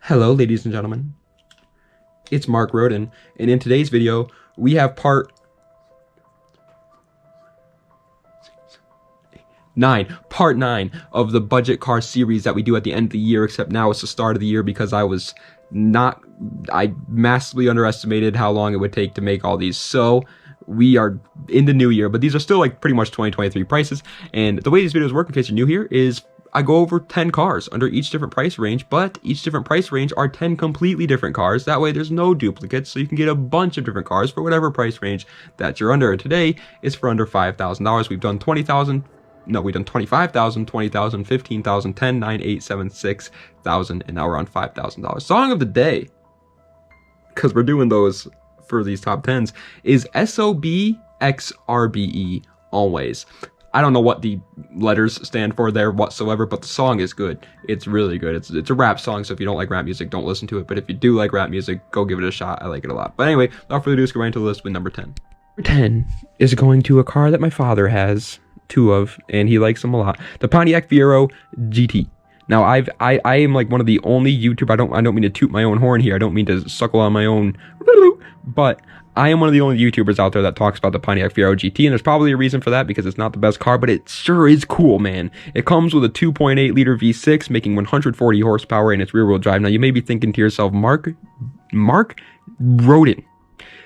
Hello, ladies and gentlemen. It's Mark Roden, and in today's video, we have part 9 of the budget car series that we do at the end of the year, except now it's the start of the year because I massively underestimated how long it would take to make all these. So we are in the new year, but these are still like pretty much 2023 prices. And the way these videos work, in case you're new here, is I go over 10 cars under each different price range, but each different price range are 10 completely different cars. That way there's no duplicates, so you can get a bunch of different cars for whatever price range that you're under. And today is for under $5,000. We've done 20,000. No, we've done 25,000, 20,000, 15,000, 10, 9, 8, 7, 6,000, and now we're on $5,000. Song of the day, because we're doing those for these top 10s, is SOBXRBE Always. I don't know what the letters stand for there whatsoever, but the song is good. It's really good. It's a rap song, so if you don't like rap music, don't listen to it. But if you do like rap music, go give it a shot. I like it a lot. But anyway, without further ado, let's go right into the list with number 10. Number 10 is going to a car that my father has two of, and he likes them a lot. The Pontiac Fiero GT. Now, I am like one of the only YouTubers. I don't mean to toot my own horn here. I don't mean to suckle on my own, but I am one of the only YouTubers out there that talks about the Pontiac Fiero GT, and there's probably a reason for that because it's not the best car, but it sure is cool, man. It comes with a 2.8 liter V6, making 140 horsepower, and it's rear-wheel drive. Now, you may be thinking to yourself, Mark Roden,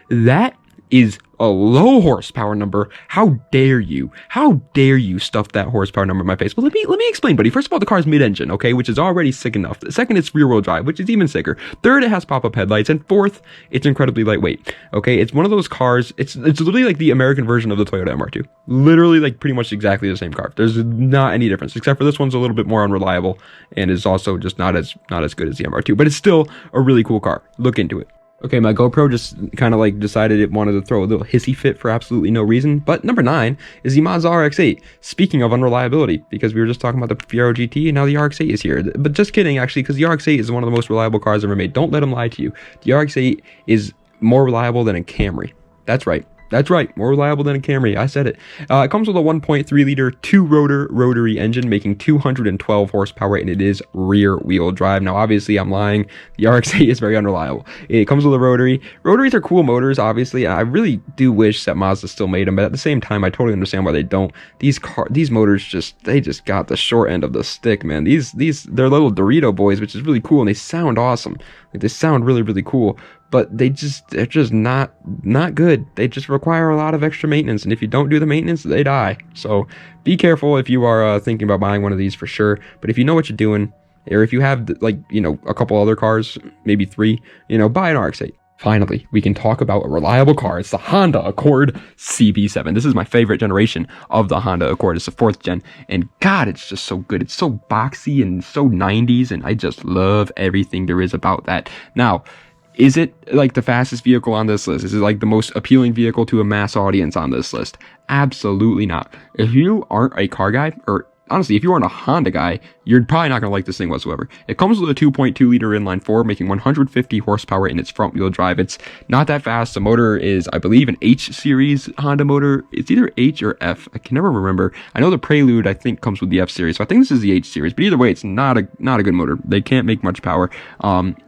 that is a low horsepower number. How dare you? How dare you stuff that horsepower number in my face? Well, let me explain, buddy. First of all, the car's mid-engine, okay, which is already sick enough. Second, it's rear-wheel drive, which is even sicker. Third, it has pop-up headlights, and fourth, it's incredibly lightweight. Okay, it's one of those cars. It's literally like the American version of the Toyota MR2. Literally, like pretty much exactly the same car. There's not any difference, except for this one's a little bit more unreliable and is also just not as good as the MR2. But it's still a really cool car. Look into it. Okay, my GoPro just kind of like decided it wanted to throw a little hissy fit for absolutely no reason. But number 9 is the Mazda RX-8. Speaking of unreliability, because we were just talking about the Fiero GT and now the RX-8 is here. But just kidding, actually, because the RX-8 is one of the most reliable cars ever made. Don't let them lie to you. The RX-8 is more reliable than a Camry. That's right. That's right, more reliable than a Camry. I said it. It comes with a 1.3 liter 2-rotor rotary engine, making 212 horsepower, and it is rear-wheel drive. Now, obviously, I'm lying. The RX-8 is very unreliable. It comes with a rotary. Rotaries are cool motors, obviously, and I really do wish that Mazda still made them, but at the same time, I totally understand why they don't. These motors just got the short end of the stick, man. They're little Dorito boys, which is really cool, and they sound awesome. Like, they sound really, really cool. But they're just not good. They just require a lot of extra maintenance, and if you don't do the maintenance, they die. So be careful if you are thinking about buying one of these for sure. But if you know what you're doing, or if you have like a couple other cars, maybe 3, buy an RX-8. Finally, we can talk about a reliable car. It's the Honda Accord CB7. This is my favorite generation of the Honda Accord. It's the 4th gen, and God, it's just so good. It's so boxy and so 90s, and I just love everything there is about that. Now, is it like the fastest vehicle on this list? Is it like the most appealing vehicle to a mass audience on this list? Absolutely not. If you aren't a car guy, or honestly, if you aren't a Honda guy, you're probably not going to like this thing whatsoever. It comes with a 2.2 liter inline 4, making 150 horsepower in its front wheel drive. It's not that fast. The motor is, I believe, an H series Honda motor. It's either H or F. I can never remember. I know the Prelude, I think, comes with the F series, so I think this is the H series. But either way, it's not a good motor. They can't make much power.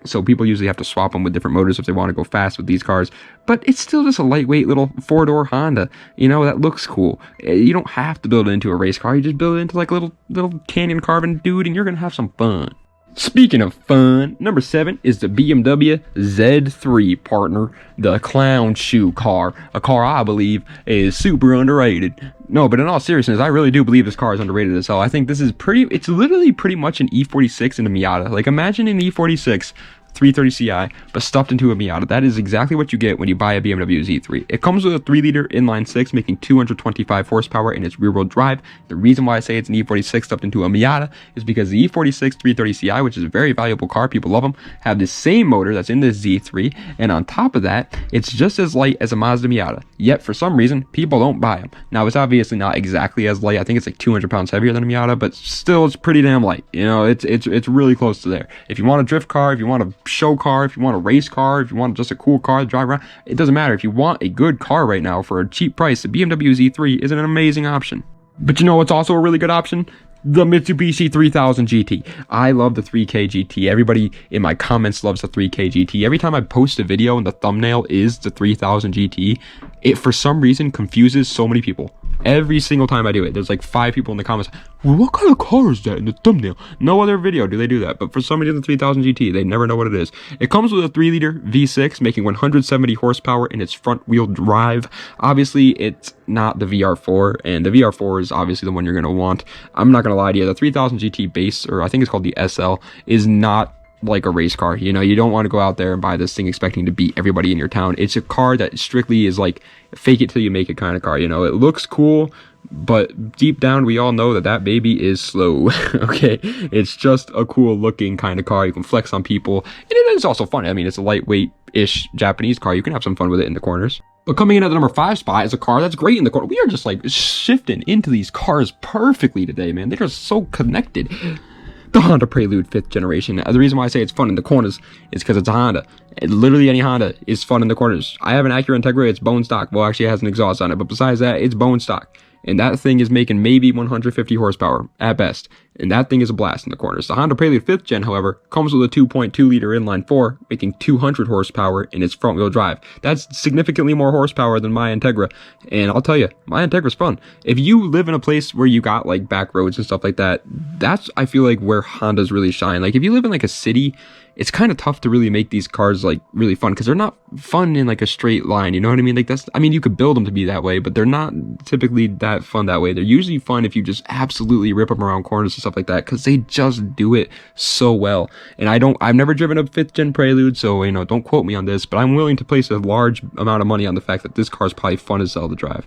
So people usually have to swap them with different motors if they want to go fast with these cars. But it's still just a lightweight little 4-door Honda. That looks cool. You don't have to build it into a race car. You just build it into like a little canyon carving dude, and you're gonna have some fun. Speaking of fun, number 7 is the BMW Z3, partner. The clown shoe car. A car I believe is super underrated. No, but in all seriousness, I really do believe this car is underrated as hell. I think this is it's literally pretty much an E46 in a Miata. Like, imagine an E46 330ci, but stuffed into a Miata. That is exactly what you get when you buy a BMW Z3. It comes with a 3-liter inline 6, making 225 horsepower in its rear-wheel drive. The reason why I say it's an E46 stuffed into a Miata is because the E46 330ci, which is a very valuable car, people love them, have the same motor that's in this Z3, and on top of that, it's just as light as a Mazda Miata. Yet, for some reason, people don't buy them. Now, it's obviously not exactly as light. I think it's like 200 pounds heavier than a Miata, but still, it's pretty damn light. It's really close to there. If you want a drift car, if you want a show car, if you want a race car, if you want just a cool car to drive around, it doesn't matter. If you want a good car right now for a cheap price, the BMW Z3 is an amazing option. But you know what's also a really good option? The Mitsubishi 3000 GT. I love the 3K GT. Everybody in my comments loves the 3K GT. Every time I post a video and the thumbnail is the 3000 GT, it for some reason confuses so many people. Every single time I do it, there's like 5 people in the comments, well, what kind of car is that in the thumbnail? No other video do they do that, but for some reason the 3000 GT, they never know what it is. It comes with a 3-liter V6 making 170 horsepower in its front wheel drive. Obviously, it's not the VR4, and the VR4 is obviously the one you're going to want. I'm not going to lie to you, the 3000 GT base, or I think it's called the SL, is not like a race car. You know, you don't want to go out there and buy this thing expecting to beat everybody in your town. It's a car that strictly is like fake it till you make it kind of car. You know, it looks cool, but deep down we all know that that baby is slow. Okay, it's just a cool looking kind of car. You can flex on people, and it is also fun. I mean, it's a lightweight-ish Japanese car. You can have some fun with it in the corners. But coming in at the number 5 spot is a car that's great in the corner. We are just like shifting into these cars perfectly today, man. They're just so connected. The Honda Prelude 5th generation. The reason why I say it's fun in the corners is because it's a Honda. Literally any Honda is fun in the corners. I have an Acura Integra, it's bone stock. Well, actually it has an exhaust on it, but besides that, it's bone stock. And that thing is making maybe 150 horsepower at best. And that thing is a blast in the corners. The Honda Prelude 5th gen, however, comes with a 2.2-liter inline-4, making 200 horsepower in its front-wheel drive. That's significantly more horsepower than my Integra. And I'll tell you, my Integra's fun. If you live in a place where you got like back roads and stuff like that, that's, I feel like, where Hondas really shine. Like if you live in like a city, it's kind of tough to really make these cars like really fun because they're not fun in like a straight line. You know what I mean? Like that's, I mean, you could build them to be that way, but they're not typically that fun that way. They're usually fun if you just absolutely rip them around corners and stuff like that because they just do it so well. And I've never driven a 5th gen Prelude, so you know, don't quote me on this, but I'm willing to place a large amount of money on the fact that this car is probably fun as hell to drive.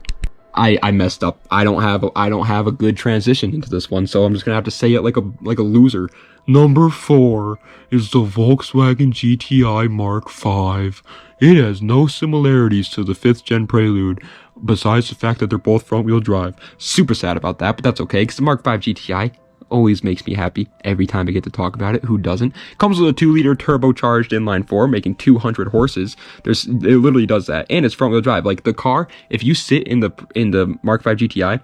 I messed up. I don't have a good transition into this one, so I'm just gonna have to say it like a loser. Number 4 is the Volkswagen GTI Mark V. It has no similarities to the 5th gen Prelude, besides the fact that they're both front-wheel drive. Super sad about that, but that's okay, because the Mark V GTI always makes me happy every time I get to talk about it. Who doesn't? Comes with a 2-liter turbocharged inline-4, making 200 horses. It literally does that, and it's front-wheel drive. Like the car, if you sit in the Mark V GTI,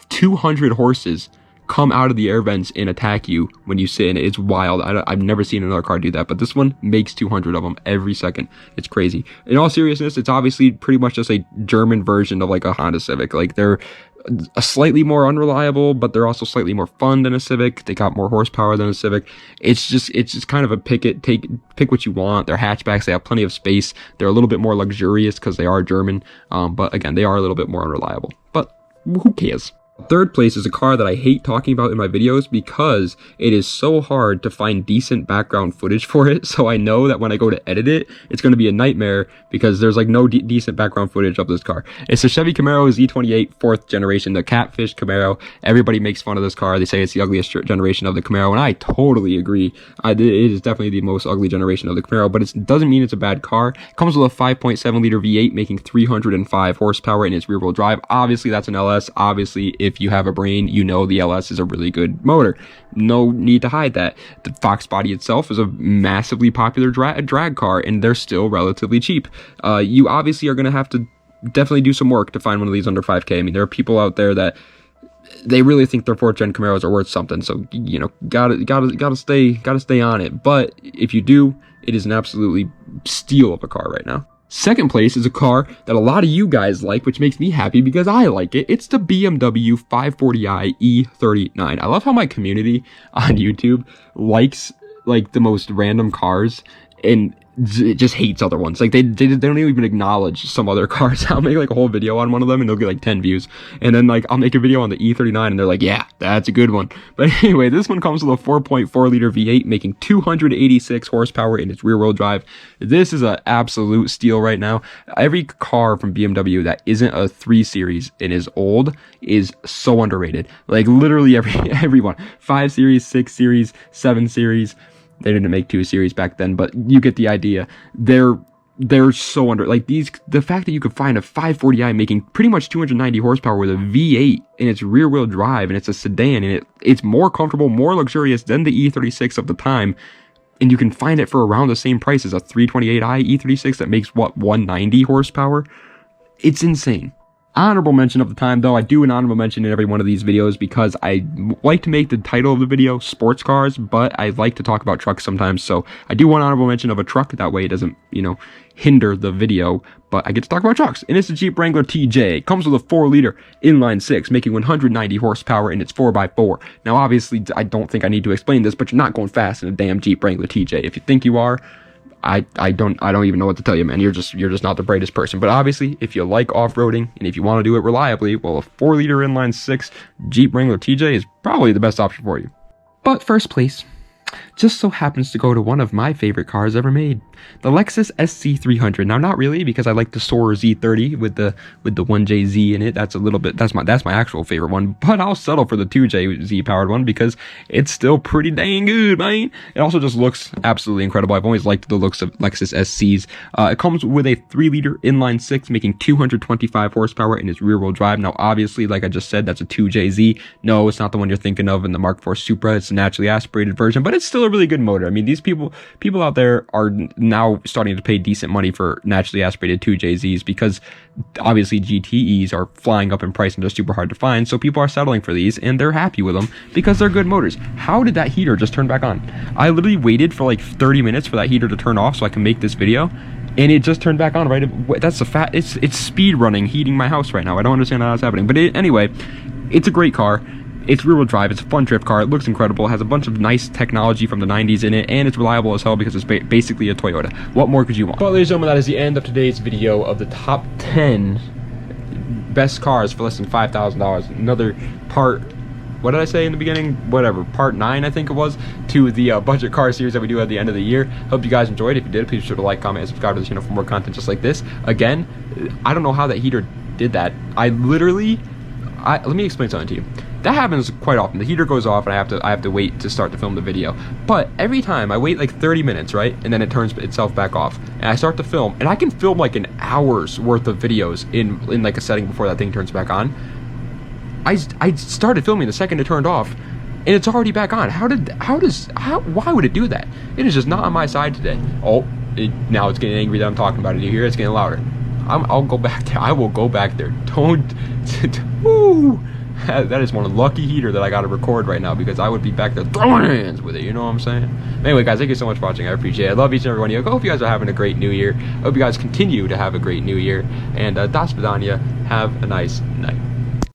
200 horses come out of the air vents and attack you when you sit in it. It's wild. I've never seen another car do that, but this one makes 200 of them every second. It's crazy. In all seriousness, it's obviously pretty much just a German version of like a Honda Civic. Like they're a slightly more unreliable, but they're also slightly more fun than a Civic. They got more horsepower than a Civic. It's just kind of a pick what you want. They're hatchbacks. They have plenty of space. They're a little bit more luxurious because they are German. But again, they are a little bit more unreliable. But who cares? Third place is a car that I hate talking about in my videos because it is so hard to find decent background footage for it. So I know that when I go to edit it, it's going to be a nightmare because there's like no decent background footage of this car. It's a Chevy Camaro Z28 4th generation, the Catfish Camaro. Everybody makes fun of this car. They say it's the ugliest generation of the Camaro, and I totally agree. It is definitely the most ugly generation of the Camaro, but it doesn't mean it's a bad car. It comes with a 5.7-liter V8 making 305 horsepower in its rear-wheel drive. Obviously, that's an LS. Obviously, if you have a brain, you know the LS is a really good motor. No need to hide that. The Fox Body itself is a massively popular drag car, and they're still relatively cheap. You obviously are going to have to definitely do some work to find one of these under 5K. I mean, there are people out there that they really think their 4th gen Camaros are worth something, so you know, gotta stay on it. But if you do, it is an absolutely steal of a car right now. Second place is a car that a lot of you guys like, which makes me happy because I like it. It's the BMW 540i E39. I love how my community on YouTube likes like the most random cars and it just hates other ones. Like they don't even acknowledge some other cars. I'll make like a whole video on one of them and they'll get like 10 views, and then like I'll make a video on the E39 and they're like, yeah, that's a good one. But anyway, this one comes with a 4.4-liter V8 making 286 horsepower in its rear-wheel drive. This is an absolute steal right now. Every car from BMW that isn't a 3 Series and is old is so underrated. Like literally everyone. 5 Series, 6 Series, 7 Series. They didn't make 2 Series back then, but you get the idea. They're so under, like the fact that you could find a 540i making pretty much 290 horsepower with a V8 in its rear wheel drive, and it's a sedan, and it's more comfortable, more luxurious than the E36 of the time. And you can find it for around the same price as a 328i E36 that makes what, 190 horsepower. It's insane. Honorable mention of the time, though, I do an honorable mention in every one of these videos because I like to make the title of the video sports cars, but I like to talk about trucks sometimes, so I do want honorable mention of a truck. That way it doesn't, you know, hinder the video, but I get to talk about trucks. And it's the Jeep Wrangler TJ. It comes with a 4-liter inline 6, making 190 horsepower, and it's 4x4. Now, obviously, I don't think I need to explain this, but you're not going fast in a damn Jeep Wrangler TJ. If you think you are, I don't even know what to tell you, man. You're just not the brightest person. But obviously, if you like off-roading and if you want to do it reliably, well, a 4-liter inline 6 Jeep Wrangler TJ is probably the best option for you. But first place just so happens to go to one of my favorite cars ever made, the Lexus SC300. Now, not really, because I like the Soarer Z30 with the 1JZ in it. That's a little bit, that's my actual favorite one, but I'll settle for the 2JZ powered one because it's still pretty dang good, man. It also just looks absolutely incredible. I've always liked the looks of Lexus SCs. It comes with a 3-liter inline 6, making 225 horsepower in its rear-wheel drive. Now, obviously, like I just said, that's a 2JZ. No, it's not the one you're thinking of in the Mark IV Supra. It's a naturally aspirated version, but it's still a really good motor. I mean, these people out there are now starting to pay decent money for naturally aspirated 2JZs because obviously GTEs are flying up in price and they're super hard to find. So people are settling for these and they're happy with them because they're good motors. How did that heater just turn back on? I literally waited for like 30 minutes for that heater to turn off so I can make this video, and it just turned back on right. That's a fat. It's speed running, heating my house right now. I don't understand how that's happening, but anyway, it's a great car. It's rear-wheel drive, it's a fun drift car, it looks incredible, it has a bunch of nice technology from the 90s in it, and it's reliable as hell because it's basically a Toyota. What more could you want? But ladies and gentlemen, that is the end of today's video of the top 10 best cars for less than $5,000. Another part, what did I say in the beginning? Whatever, part 9 I think it was, to the budget car series that we do at the end of the year. Hope you guys enjoyed. If you did, please be sure to like, comment, and subscribe to the channel for more content just like this. Again, I don't know how that heater did that. Let me explain something to you. That happens quite often. The heater goes off and I have to wait to start to film the video. But every time I wait like 30 minutes, right? And then it turns itself back off. And I start to film, and I can film like an hour's worth of videos in like a setting before that thing turns back on. I started filming the second it turned off, and it's already back on. Why would it do that? It is just not on my side today. Oh, now it's getting angry that I'm talking about it. You hear it's getting louder. I'll go back there. I will go back there. Don't. Woo! That is one lucky heater that I got to record right now because I would be back there throwing hands with it. You know what I'm saying? Anyway, guys, thank you so much for watching. I appreciate it. I love each and every one of you. I hope you guys are having a great new year. I hope you guys continue to have a great new year. And Das Vidania. Have a nice night.